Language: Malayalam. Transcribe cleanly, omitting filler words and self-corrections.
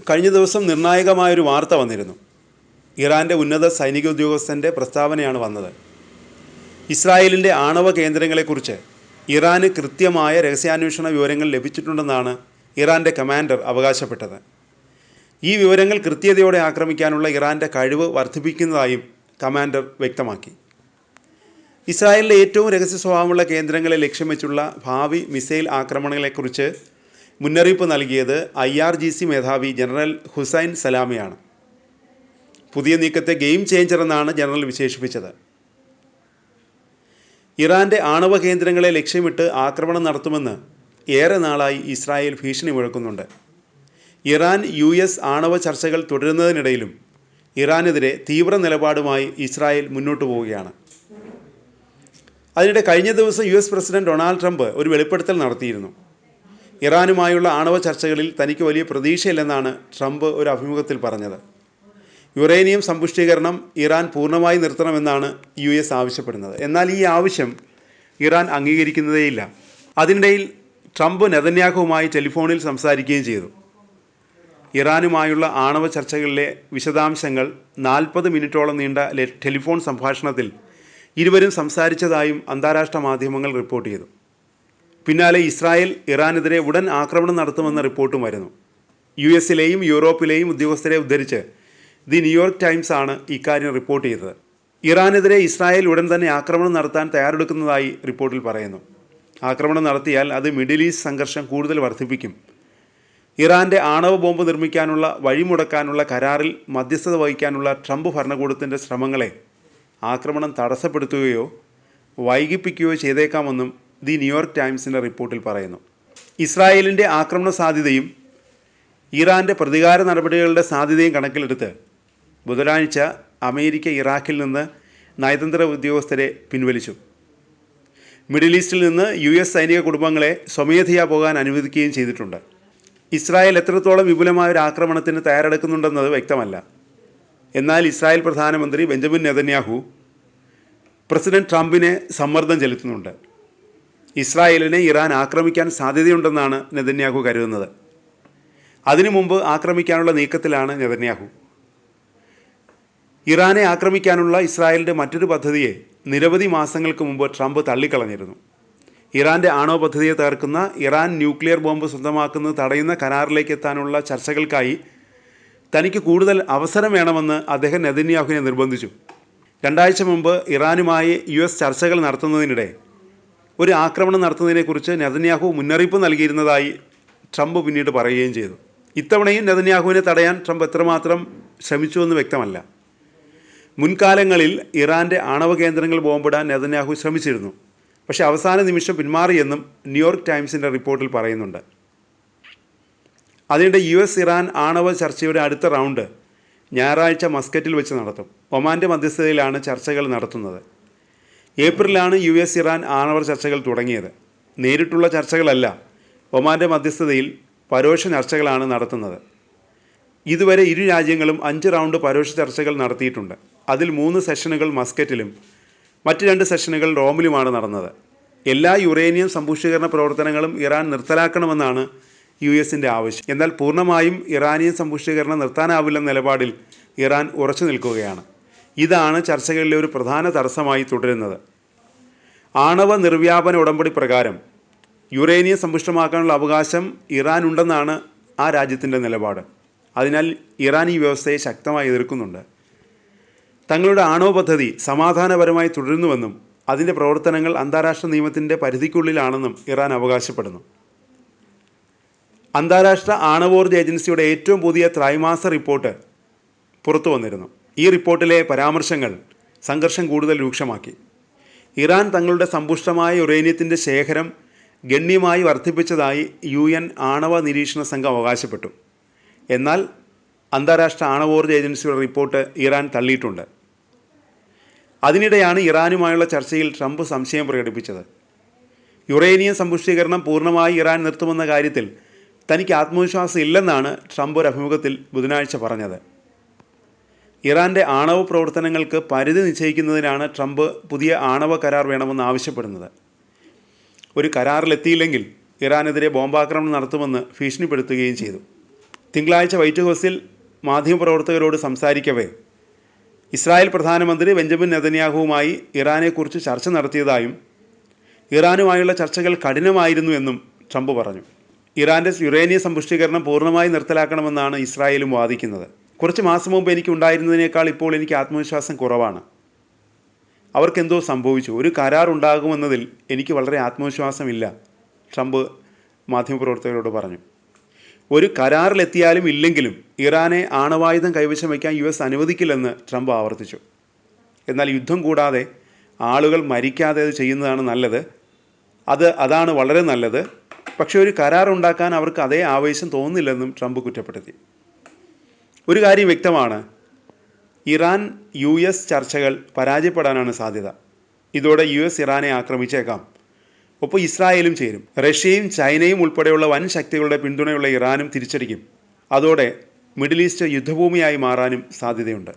കഴിഞ്ഞ ദിവസം നിർണായകമായൊരു വാർത്ത വന്നിരുന്നു. ഇറാൻ്റെ ഉന്നത സൈനിക ഉദ്യോഗസ്ഥൻ്റെ പ്രസ്താവനയാണ് വന്നത്. ഇസ്രായേലിൻ്റെ ആണവ കേന്ദ്രങ്ങളെക്കുറിച്ച് ഇറാന് കൃത്യമായ രഹസ്യാന്വേഷണ വിവരങ്ങൾ ലഭിച്ചിട്ടുണ്ടെന്നാണ് ഇറാൻ്റെ കമാൻഡർ അവകാശപ്പെട്ടത്. ഈ വിവരങ്ങൾ കൃത്യതയോടെ ആക്രമിക്കാനുള്ള ഇറാൻ്റെ കഴിവ് വർദ്ധിപ്പിക്കുന്നതായും കമാൻഡർ വ്യക്തമാക്കി. ഇസ്രായേലിലെ ഏറ്റവും രഹസ്യ സ്വഭാവമുള്ള കേന്ദ്രങ്ങളെ ലക്ഷ്യം വെച്ചുള്ള ഭാവി മിസൈൽ ആക്രമണങ്ങളെക്കുറിച്ച് മുന്നറിയിപ്പ് നൽകിയത് IRGC മേധാവി ജനറൽ ഹുസൈൻ സലാമിയാണ്. പുതിയ നീക്കത്തെ ഗെയിം ചേഞ്ചർ എന്നാണ് ജനറൽ വിശേഷിപ്പിച്ചത്. ഇറാൻ്റെ ആണവ കേന്ദ്രങ്ങളെ ലക്ഷ്യമിട്ട് ആക്രമണം നടത്തുമെന്ന് ഏറെ നാളായി ഇസ്രായേൽ ഭീഷണി മുഴക്കുന്നുണ്ട്. ഇറാൻ US ആണവ ചർച്ചകൾ തുടരുന്നതിനിടയിലും ഇറാനെതിരെ തീവ്ര നിലപാടുമായി ഇസ്രായേൽ മുന്നോട്ടു പോവുകയാണ്. അതിനിടെ കഴിഞ്ഞ ദിവസം US പ്രസിഡന്റ് ഡൊണാൾഡ് ട്രംപ് ഒരു വെളിപ്പെടുത്തൽ നടത്തിയിരുന്നു. ഇറാനുമായുള്ള ആണവ ചർച്ചകളിൽ തനിക്ക് വലിയ പ്രതീക്ഷയില്ലെന്നാണ് ട്രംപ് ഒരു അഭിമുഖത്തിൽ പറഞ്ഞത്. യുറേനിയം സമ്പുഷ്ടീകരണം ഇറാൻ പൂർണ്ണമായി നിർത്തണമെന്നാണ് US ആവശ്യപ്പെടുന്നത്. എന്നാൽ ഈ ആവശ്യം ഇറാൻ അംഗീകരിക്കുന്നതേയില്ല. അതിനിടയിൽ ട്രംപ് നെതന്യാഹുവുമായി ടെലിഫോണിൽ സംസാരിക്കുകയും ചെയ്തു. ഇറാനുമായുള്ള ആണവ ചർച്ചകളിലെ വിശദാംശങ്ങൾ 40 മിനിറ്റോളം നീണ്ട ടെലിഫോൺ സംഭാഷണത്തിൽ ഇരുവരും സംസാരിച്ചതായും അന്താരാഷ്ട്ര മാധ്യമങ്ങൾ റിപ്പോർട്ട് ചെയ്തു. പിന്നാലെ ഇസ്രായേൽ ഇറാനെതിരെ ഉടൻ ആക്രമണം നടത്തുമെന്ന റിപ്പോർട്ടും വരുന്നു. US-ലെയും യൂറോപ്പിലെയും ഉദ്യോഗസ്ഥരെ ഉദ്ധരിച്ച് ദി ന്യൂയോർക്ക് ടൈംസ് ആണ് ഇക്കാര്യം റിപ്പോർട്ട് ചെയ്തത്. ഇറാനെതിരെ ഇസ്രായേൽ ഉടൻ തന്നെ ആക്രമണം നടത്താൻ തയ്യാറെടുക്കുന്നതായി റിപ്പോർട്ടിൽ പറയുന്നു. ആക്രമണം നടത്തിയാൽ അത് മിഡിൽ ഈസ്റ്റ് സംഘർഷം കൂടുതൽ വർദ്ധിപ്പിക്കും. ഇറാൻ്റെ ആണവ ബോംബ് നിർമ്മിക്കാനുള്ള വഴിമുടക്കാനുള്ള കരാറിൽ മധ്യസ്ഥത വഹിക്കാനുള്ള ട്രംപ് ഭരണകൂടത്തിൻ്റെ ശ്രമങ്ങളെ ആക്രമണം തടസ്സപ്പെടുത്തുകയോ വൈകിപ്പിക്കുകയോ ചെയ്തേക്കാമെന്നും ദി ന്യൂയോർക്ക് ടൈംസിൻ്റെ റിപ്പോർട്ടിൽ പറയുന്നു. ഇസ്രായേലിൻ്റെ ആക്രമണ സാധ്യതയും ഇറാൻ്റെ പ്രതികാര നടപടികളുടെ സാധ്യതയും കണക്കിലെടുത്ത് ബുധനാഴ്ച അമേരിക്ക ഇറാഖിൽ നിന്ന് നയതന്ത്ര ഉദ്യോഗസ്ഥരെ പിൻവലിച്ചു. മിഡിൽ ഈസ്റ്റിൽ നിന്ന് US സൈനിക കുടുംബങ്ങളെ സ്വമേധയാ പോകാൻ അനുവദിക്കുകയും ചെയ്തിട്ടുണ്ട്. ഇസ്രായേൽ എത്രത്തോളം വിപുലമായ ഒരു ആക്രമണത്തിന് തയ്യാറെടുക്കുന്നുണ്ടെന്നത് വ്യക്തമല്ല. എന്നാൽ ഇസ്രായേൽ പ്രധാനമന്ത്രി ബെഞ്ചമിൻ നെതന്യാഹു പ്രസിഡന്റ് ട്രംപിനെ സമ്മർദ്ദം ചെലുത്തുന്നുണ്ട്. ഇസ്രായേലിനെ ഇറാൻ ആക്രമിക്കാൻ സാധ്യതയുണ്ടെന്നാണ് നെതന്യാഹു കരുതുന്നത്. അതിനു മുമ്പ് ആക്രമിക്കാനുള്ള നീക്കത്തിലാണ് നെതന്യാഹു. ഇറാനെ ആക്രമിക്കാനുള്ള ഇസ്രായേലിൻ്റെ മറ്റൊരു പദ്ധതിയെ നിരവധി മാസങ്ങൾക്ക് മുമ്പ് ട്രംപ് തള്ളിക്കളഞ്ഞിരുന്നു. ഇറാൻ്റെ ആണവ പദ്ധതിയെ തകർക്കുന്ന ഇറാൻ ന്യൂക്ലിയർ ബോംബ് സ്വന്തമാക്കുന്നത് തടയുന്ന കരാറിലേക്ക് എത്താനുള്ള ചർച്ചകൾക്കായി തനിക്ക് കൂടുതൽ അവസരം വേണമെന്ന് അദ്ദേഹം നെതന്യാഹുവിനെ നിർബന്ധിച്ചു. 2 ആഴ്ച മുമ്പ് ഇറാനുമായി US ചർച്ചകൾ നടത്തുന്നതിനിടെ ഒരു ആക്രമണം നടത്തുന്നതിനെക്കുറിച്ച് നെതന്യാഹു മുന്നറിയിപ്പ് നൽകിയിരുന്നതായി ട്രംപ് പിന്നീട് പറയുകയും ചെയ്തു. ഇത്തവണയും നെതന്യാഹുവിനെ തടയാൻ ട്രംപ് എത്രമാത്രം ശ്രമിച്ചുവെന്ന് വ്യക്തമല്ല. മുൻകാലങ്ങളിൽ ഇറാൻ്റെ ആണവ കേന്ദ്രങ്ങൾ ബോംബിടാൻ നെതന്യാഹു ശ്രമിച്ചിരുന്നു. പക്ഷേ അവസാന നിമിഷം പിന്മാറിയെന്നും ന്യൂയോർക്ക് ടൈംസിൻ്റെ റിപ്പോർട്ടിൽ പറയുന്നുണ്ട്. അതിനിടെ US ഇറാൻ ആണവ ചർച്ചയുടെ അടുത്ത റൗണ്ട് ഞായറാഴ്ച മസ്കറ്റിൽ വെച്ച് നടത്തും. ഒമാൻ്റെ മധ്യസ്ഥതയിലാണ് ചർച്ചകൾ നടത്തുന്നത്. ഏപ്രിലാണ് US ഇറാൻ ആണവ ചർച്ചകൾ തുടങ്ങിയത്. നേരിട്ടുള്ള ചർച്ചകളല്ല, ഒമാൻ്റെ മധ്യസ്ഥതയിൽ പരോക്ഷ ചർച്ചകളാണ് നടത്തുന്നത്. ഇതുവരെ ഇരു രാജ്യങ്ങളും 5 റൗണ്ട് പരോക്ഷ ചർച്ചകൾ നടത്തിയിട്ടുണ്ട്. അതിൽ 3 സെഷനുകൾ മസ്കറ്റിലും മറ്റ് 2 സെഷനുകൾ റോമിലുമാണ് നടന്നത്. എല്ലാ യുറേനിയം സമ്പുഷ്ടീകരണ പ്രവർത്തനങ്ങളും ഇറാൻ നിർത്തലാക്കണമെന്നാണ് US-ൻ്റെ ആവശ്യം. എന്നാൽ പൂർണ്ണമായും ഇറാനിയൻ സമ്പുഷ്ടീകരണം നിർത്താനാവില്ലെന്ന നിലപാടിൽ ഇറാൻ ഉറച്ചു നിൽക്കുകയാണ്. ഇതാണ് ചർച്ചകളിലെ ഒരു പ്രധാന തടസ്സമായി തുടരുന്നത്. ആണവ നിർവ്യാപന ഉടമ്പടി പ്രകാരം യുറേനിയം സമ്പുഷ്ടമാക്കാനുള്ള അവകാശം ഇറാനുണ്ടെന്നാണ് ആ രാജ്യത്തിൻ്റെ നിലപാട്. അതിനാൽ ഇറാൻ ഈ വ്യവസ്ഥയെ ശക്തമായി എതിർക്കുന്നുണ്ട്. തങ്ങളുടെ ആണവ പദ്ധതി സമാധാനപരമായി തുടരുന്നുവെന്നും അതിൻ്റെ പ്രവർത്തനങ്ങൾ അന്താരാഷ്ട്ര നിയമത്തിൻ്റെ പരിധിക്കുള്ളിലാണെന്നും ഇറാൻ അവകാശപ്പെടുന്നു. അന്താരാഷ്ട്ര ആണവോർജ്ജ ഏജൻസിയുടെ ഏറ്റവും പുതിയ ത്രൈമാസ റിപ്പോർട്ട് പുറത്തു വന്നിരുന്നു. ഈ റിപ്പോർട്ടിലെ പരാമർശങ്ങൾ സംഘർഷം കൂടുതൽ രൂക്ഷമാക്കി. ഇറാൻ തങ്ങളുടെ സമ്പുഷ്ടമായ യുറേനിയത്തിൻ്റെ ശേഖരം ഗണ്യമായി വർദ്ധിപ്പിച്ചതായി UN ആണവ നിരീക്ഷണ സംഘം അവകാശപ്പെട്ടു. എന്നാൽ അന്താരാഷ്ട്ര ആണവോർജ്ജ ഏജൻസിയുടെ റിപ്പോർട്ട് ഇറാൻ തള്ളിയിട്ടുണ്ട്. അതിനിടെയാണ് ഇറാനുമായുള്ള ചർച്ചയിൽ ട്രംപ് സംശയം പ്രകടിപ്പിച്ചത്. യുറേനിയം സമ്പുഷ്ടീകരണം പൂർണ്ണമായി ഇറാൻ നിർത്തുമെന്ന കാര്യത്തിൽ തനിക്ക് ആത്മവിശ്വാസം ഇല്ലെന്നാണ് ട്രംപ് ഒരു അഭിമുഖത്തിൽ ബുധനാഴ്ച പറഞ്ഞത്. ഇറാൻ്റെ ആണവ പ്രവർത്തനങ്ങൾക്ക് പരിധി നിശ്ചയിക്കുന്നതിനാണ് ട്രംപ് പുതിയ ആണവ കരാർ വേണമെന്ന് ആവശ്യപ്പെടുന്നത്. ഒരു കരാറിലെത്തിയില്ലെങ്കിൽ ഇറാനെതിരെ ബോംബാക്രമണം നടത്തുമെന്ന് ഭീഷണിപ്പെടുത്തുകയും ചെയ്തു. തിങ്കളാഴ്ച വൈറ്റ് ഹൗസിൽ മാധ്യമപ്രവർത്തകരോട് സംസാരിക്കവേ ഇസ്രായേൽ പ്രധാനമന്ത്രി ബെഞ്ചമിൻ നെതന്യാഹുവുമായി ഇറാനെക്കുറിച്ച് ചർച്ച നടത്തിയതായും ഇറാനുമായുള്ള ചർച്ചകൾ കഠിനമായിരുന്നു എന്നും ട്രംപ് പറഞ്ഞു. ഇറാൻ്റെ യുറേനിയം സമ്പുഷ്ടീകരണം പൂർണ്ണമായി നിർത്തലാക്കണമെന്നാണ് ഇസ്രായേലും വാദിക്കുന്നത്. കുറച്ച് മാസം മുമ്പ് എനിക്കുണ്ടായിരുന്നതിനേക്കാൾ ഇപ്പോൾ എനിക്ക് ആത്മവിശ്വാസം കുറവാണ്. അവർക്കെന്തോ സംഭവിച്ചു. ഒരു കരാർ ഉണ്ടാകുമെന്നതിൽ എനിക്ക് വളരെ ആത്മവിശ്വാസമില്ല, ട്രംപ് മാധ്യമപ്രവർത്തകരോട് പറഞ്ഞു. ഒരു കരാറിലെത്തിയാലും ഇല്ലെങ്കിലും ഇറാനെ ആണവായുധം കൈവശം വയ്ക്കാൻ US അനുവദിക്കില്ലെന്ന് ട്രംപ് ആവർത്തിച്ചു. എന്നാൽ യുദ്ധം കൂടാതെ ആളുകൾ മരിക്കാതെ അത് ചെയ്യുന്നതാണ് നല്ലത്, അതാണ് വളരെ നല്ലത്. പക്ഷേ ഒരു കരാർ ഉണ്ടാക്കാൻ അവർക്ക് അതേ ആവേശം തോന്നുന്നില്ലെന്നും ട്രംപ് കുറ്റപ്പെടുത്തി. ഒരു കാര്യം വ്യക്തമാണ്, ഇറാൻ US ചർച്ചകൾ പരാജയപ്പെടാനാണ് സാധ്യത. ഇതോടെ US ഇറാനെ ആക്രമിച്ചേക്കാം. ഒപ്പം ഇസ്രായേലും ചേരും. റഷ്യയും ചൈനയും ഉൾപ്പെടെയുള്ള വൻ ശക്തികളുടെ പിന്തുണയുള്ള ഇറാനും തിരിച്ചടിക്കും. അതോടെ മിഡിൽ ഈസ്റ്റ് യുദ്ധഭൂമിയായി മാറാനും സാധ്യതയുണ്ട്.